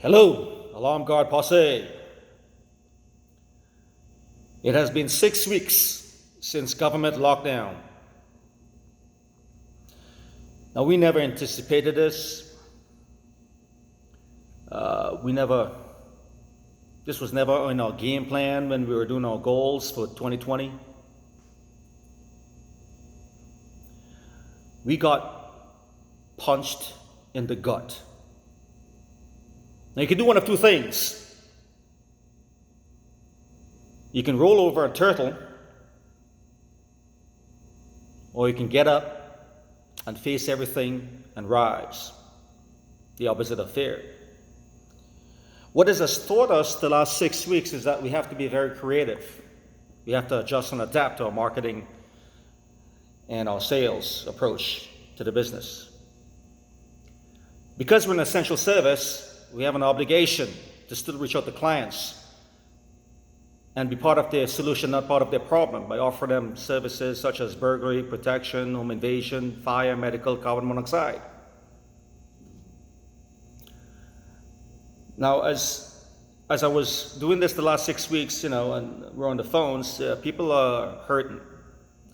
Hello, Alarm Guard Posse. It has been 6 weeks since government lockdown. Now, we never anticipated this. This was never in our game plan when we were doing our goals for 2020. We got punched in the gut. Now, you can do one of two things. You can roll over a turtle, or you can get up and face everything and rise. The opposite of fear. What this has taught us the last 6 weeks is that we have to be very creative. We have to adjust and adapt our marketing and our sales approach to the business. Because we're an essential service, we have an obligation to still reach out to clients and be part of their solution, not part of their problem, by offering them services such as burglary, protection, home invasion, fire, medical, carbon monoxide. Now, as I was doing this the last 6 weeks, and we're on the phones, people are hurting.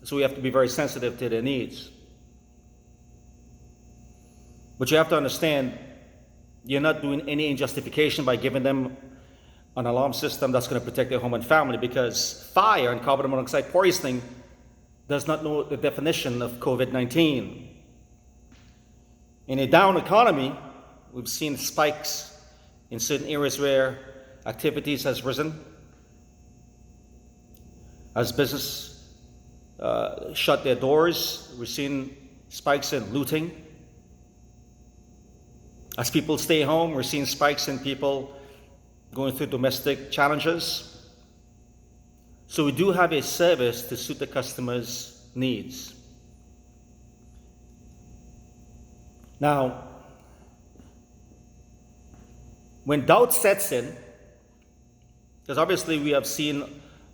So we have to be very sensitive to their needs. But you have to understand, you're not doing any injustification by giving them an alarm system that's going to protect their home and family, because fire and carbon monoxide poisoning does not know the definition of COVID-19. In a down economy, we've seen spikes in certain areas where activities has risen. As business shut their doors, we've seen spikes in looting. As people stay home, we're seeing spikes in people going through domestic challenges. So we do have a service to suit the customer's needs. Now, when doubt sets in, because obviously we have seen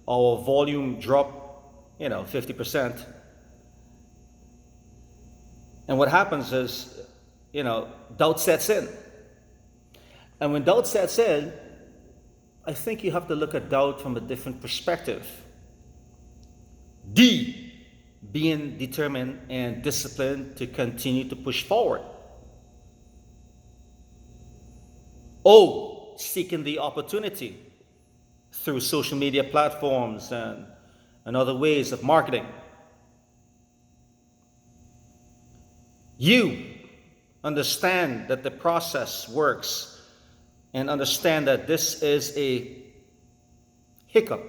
our volume drop, 50%. And what happens is, doubt sets in. And when doubt sets in, I think you have to look at doubt from a different perspective. D, being determined and disciplined to continue to push forward. O, seeking the opportunity through social media platforms and other ways of marketing. U, understand that the process works and understand that this is a hiccup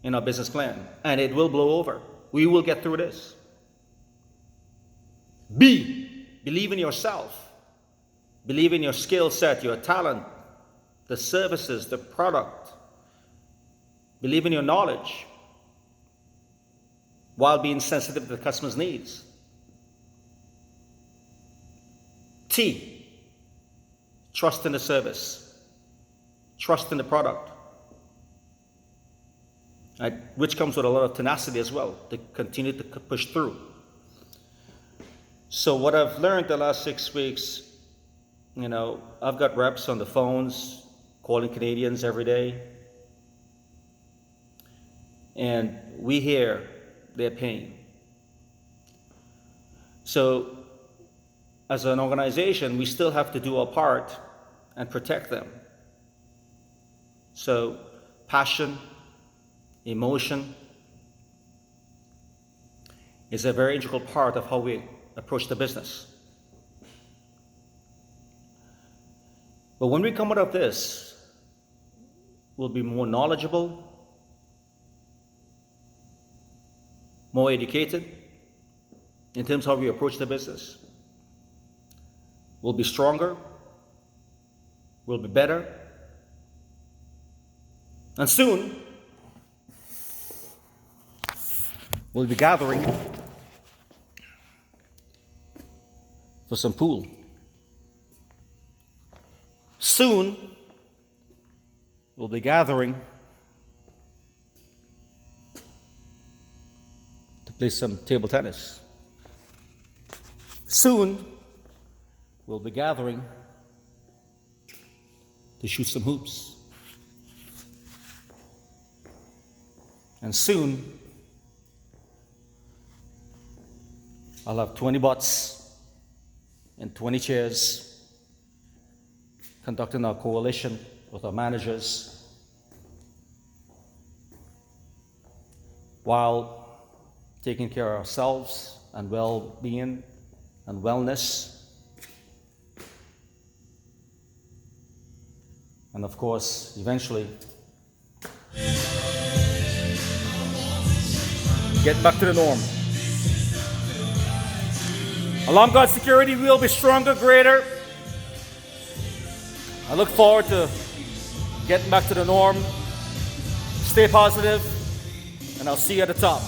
in our business plan and it will blow over. We will get through this. B, believe in yourself. Believe in your skill set, your talent, the services, the product. Believe in your knowledge while being sensitive to the customer's needs. T, trust in the service, trust in the product, which comes with a lot of tenacity as well, to continue to push through. So what I've learned the last 6 weeks, I've got reps on the phones calling Canadians every day, and we hear their pain. So as an organization, we still have to do our part and protect them. So passion, emotion is a very integral part of how we approach the business. But when we come out of this, we'll be more knowledgeable, more educated in terms of how we approach the business. We'll be stronger, we'll be better, and soon we'll be gathering for some pool. Soon we'll be gathering to play some table tennis. Soon we'll be gathering to shoot some hoops. And soon, I'll have 20 butts and 20 chairs conducting our coalition with our managers while taking care of ourselves and well-being and wellness. And of course, eventually, get back to the norm. Alarm Guard security will be stronger, greater. I look forward to getting back to the norm. Stay positive, and I'll see you at the top.